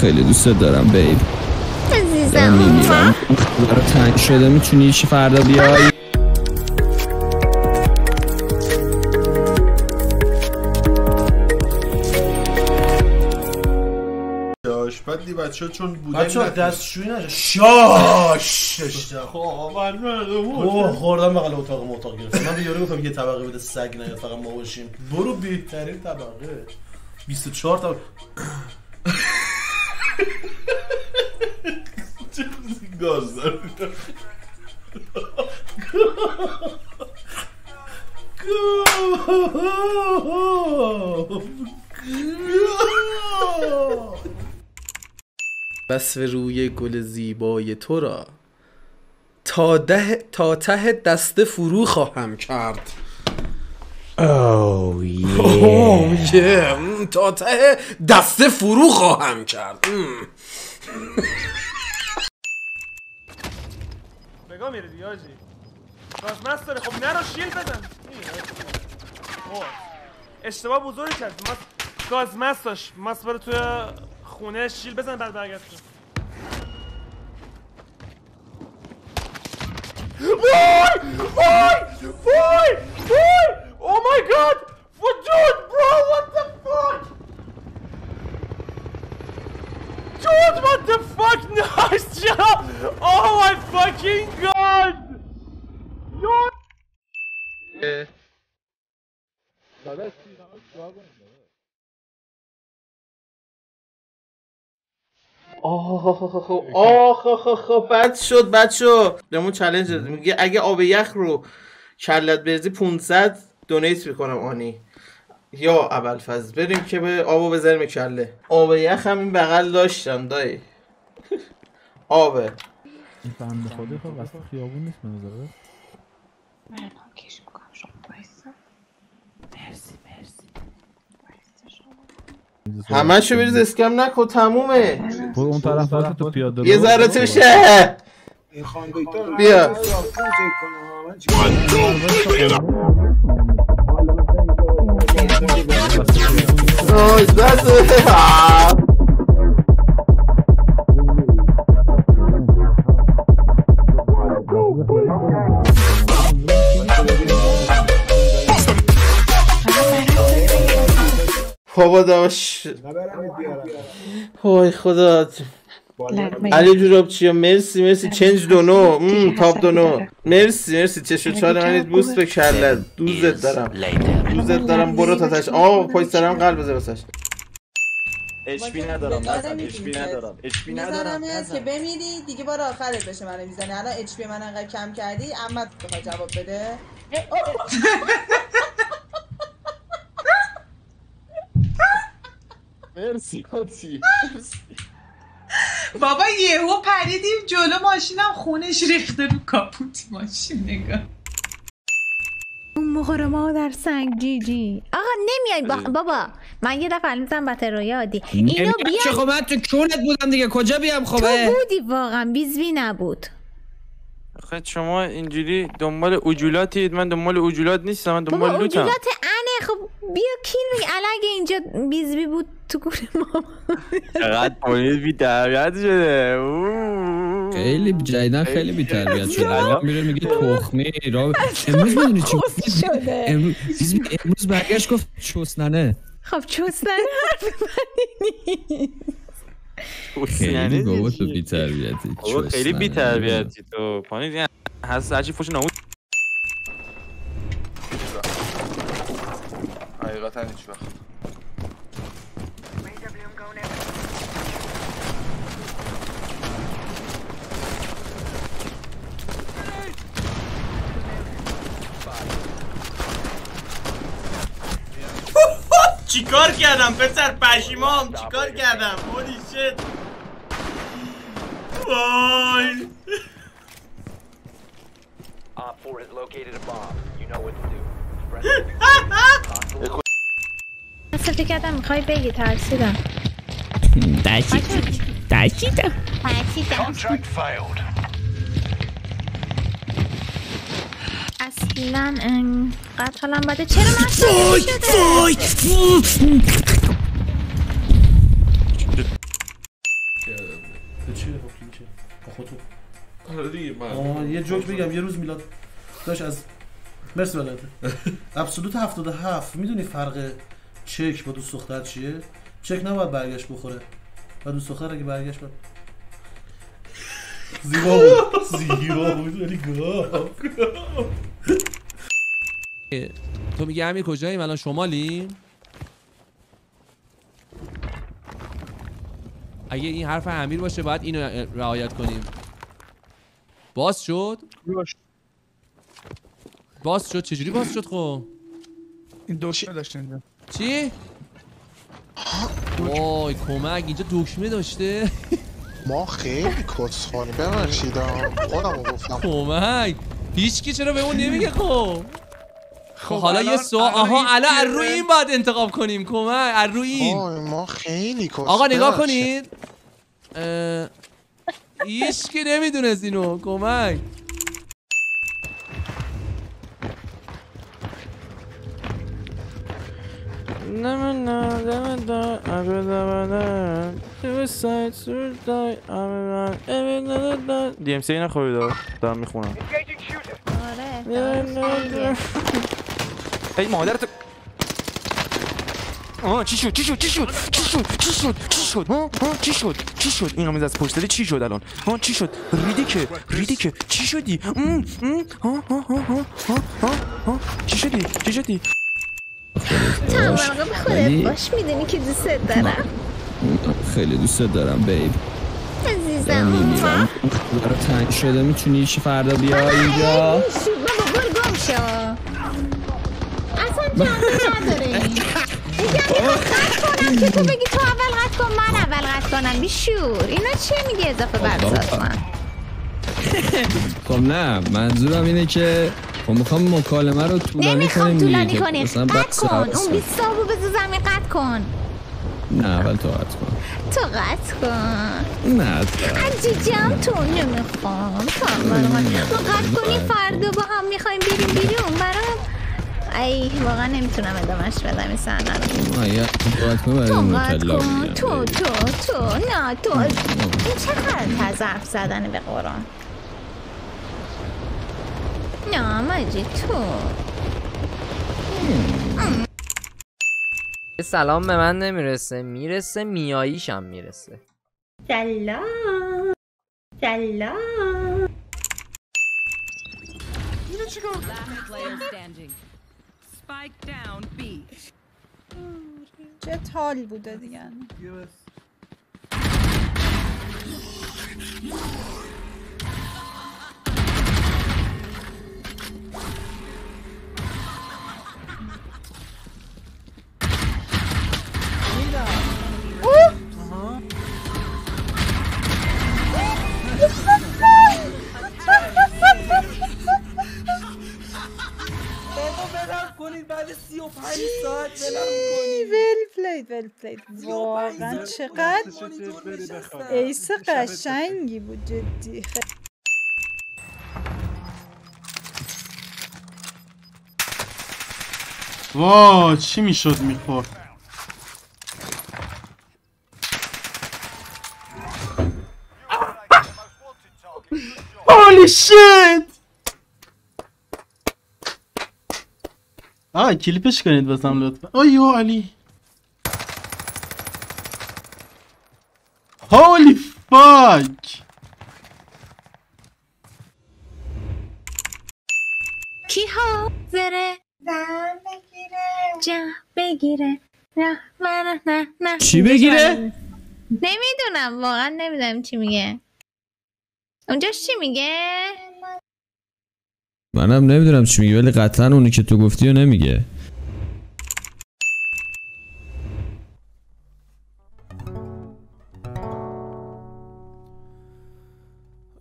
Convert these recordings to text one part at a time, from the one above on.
خیلی دوست دارم بیب. عزیزم میمیرم برای تنگ شده. میتونی چی فردا بیای؟ بدلی بچه ها چون بودن بچه ها دستشویی نشه شاش خب خوردم بقیل اتاق گرفتم. من به یارو گفتم یه طبقه بده سگ نیاد فقط ما باشیم. برو بهترین طبقه 24 طبقه گاز داره وصف روی گل زیبای تو را تا ته دسته فرو خواهم کرد. اوه یه تا ته دسته فرو خواهم کرد. بگاه میره دیاجی گازمست داره. خب نرو شیل بزن. اشتباه بزرگی کرد. گازمست داشت ماست بره توی خونه شیل بزن بعد برگرد کن. وای oh my god dude bro what the fuck dude what the fuck nice job oh my fucking god بد شد بچه. بهمون چالش داد میگه اگه آب یخ رو کلت بریزی 500 دونیت میکنم آنی یا ابوالفضل. بریم که به آبو بذاریم کله. آب یخ هم این بغل داشتم دایی. آبه این بنده خدا خب واسه خیابون نیست من نظره. من کش میکنم شما بایستا. مرسی همه شو بریز اسکم نکن تمومه. برو اون طرف تو پیاده یه ذره توشه بیا بابا داشت وای خدا. علی جوراب چیا مرسی چنج دونو تاپ دونو مرسی چشو چهار منید بوست به کلت. دوزت دارم برو تا تاش. پای سرم قلب بزه واسش. HP ندارم که بمیری دیگه بار آخرت بشه منو میزنی. الان HP من انقدر کم کردی اما بخوای جواب بده. مرسی بابا یهو پریدیم جلو ماشینم خونش ریخته رو کاپوت ماشین. نگاه اون موقع مادر سنگ جی آقا نمیای بابا من یه دفعه میزنم بطرای عادی اینو بیا. خب من تو کونت بودم دیگه کجا بیام؟ خب تو بودی واقعا بیزوی نبود. خب شما اینجوری دنبال عجولاتید. من دنبال عجولات نیستم. من دنبال لوتم. عجولات انه. خب بیا کیل بگی اگه اینجا بیزوی بود تو گونه ما. چقدر پونید بی تربیت شده. خیلی جدیدن خیلی بی تربیت شده. الان میره میگه تخمی را. امروز میدونی چی شده؟ امروز برگشت گفت چوسننه. خب چوسننه حرف منی نیست. خیلی بابا تو بی تربیتی. خیلی بی تربیتی تو پانید. هست هرچی فوش نمود حقیقتا هیچ وقت چیکار کردم پسر پشیمام؟ چیکار کردم؟ هولی شت وای اصلا فکر کردم میخوای بگی ترسیدم. ترسیدم اصلا انقدر حالم بده. چرا من شده؟ یه جوک بگم. یه روز میلاد داشت از مرسی بلده ابسولوت 77 میدونی فرق چک با دوست دختر چیه؟ چک نباید برگشت بخوره و دوست دختر اگه برگشت باید زیبا بود ولی گاه. تو میگه امیر کجاییم الان؟ شمالیم؟ اگه این حرف امیر باشه باید اینو رعایت کنیم. باز شد؟ باز شد؟ چجوری باز شد خب؟ این دکمه داشته اینجا. چی؟ وای کمک اینجا دکمه داشته؟ ما خیلی کسخانی ببخشیدم خودمو گفتم. کمک هیچکی چرا به اون نمیگه خب؟ حالا یه سوال. آها الان از روی این باید انتخاب کنیم. کمک از روی این. ما خیلی کسخانی. آقا نگاه کنید. هیچکی نمیدونست اینو. کمک DMC نخوابید دارم میخونم. آره ای مادرت. چی شد چی شد چی شد چی شد چی شد چی شد چی شد چی شد این قمیز از پشت داری چی شد الان؟ چی شد؟ ریدی که چی شدی؟ چی شدی چی شدی؟ تا واقعا به خودت باش میدونی که دوست دارم. خیلی دوست دارم بیب عزیزم. میمیرم برای تنگ شده. میتونی فردا بیا اینجا؟ بابا برو گم شو. اصلا جمعه نداره این. میگم قطع کنم که تو بگی تو اول قطع کن من اول قطع کنم. بیشور اینا چیه میگه اضافه برساز من؟ خب نه منظورم اینه که خب میخوام مکالمه رو طولانی کنیم. نمیخوام طولانی کنیم. قطع کن. اون 20 تا رو بذار زمین قطع کن. نه اول تو قطع کن. تو قطع کن. نه عجیجم تو نمیخوام. ما قطع کنیم فردا با هم میخوایم بریم بیرون برام. ای واقعا نمیتونم ادامهش بدم این صحنه رو. تو قطع کن. تو نه تو این چقدر از حرف زدنه به قرآن. نه ماجی تو سلام به من نمیرسه. میرسه میاییشم میرسه. سلام سلام. اینو چیکار؟ چه تال بوده دیگه. کنید بعد 35 ساعت ول پلید واقعا چقدر ایس قشنگی بود جدی. وای چی میشد میخورد. هولی شیت. کلیپش کنید بازم لطفا. آیو علی هولی فاک. کی حاضره دم بگیره جا بگیره نه چی بگیره؟ نمیدونم واقعا نمیدونم چی میگه اونجاش. چی میگه؟ منم نمیدونم چی میگه ولی قطعا اونی که تو گفتی رو نمیگه.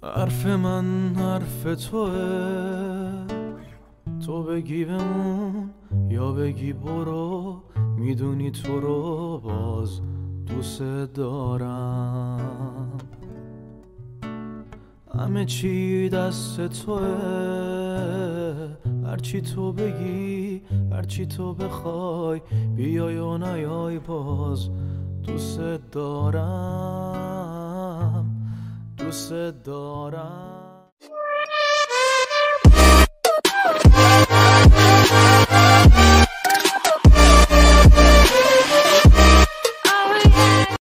حرف من حرف توه. تو بگی بمون یا بگی برو. میدونی تو رو باز دوست دارم. همه چی دست توه. هرچی تو بگی هرچی تو بخوای بیای و نیای باز دوست دارم دوست دارم.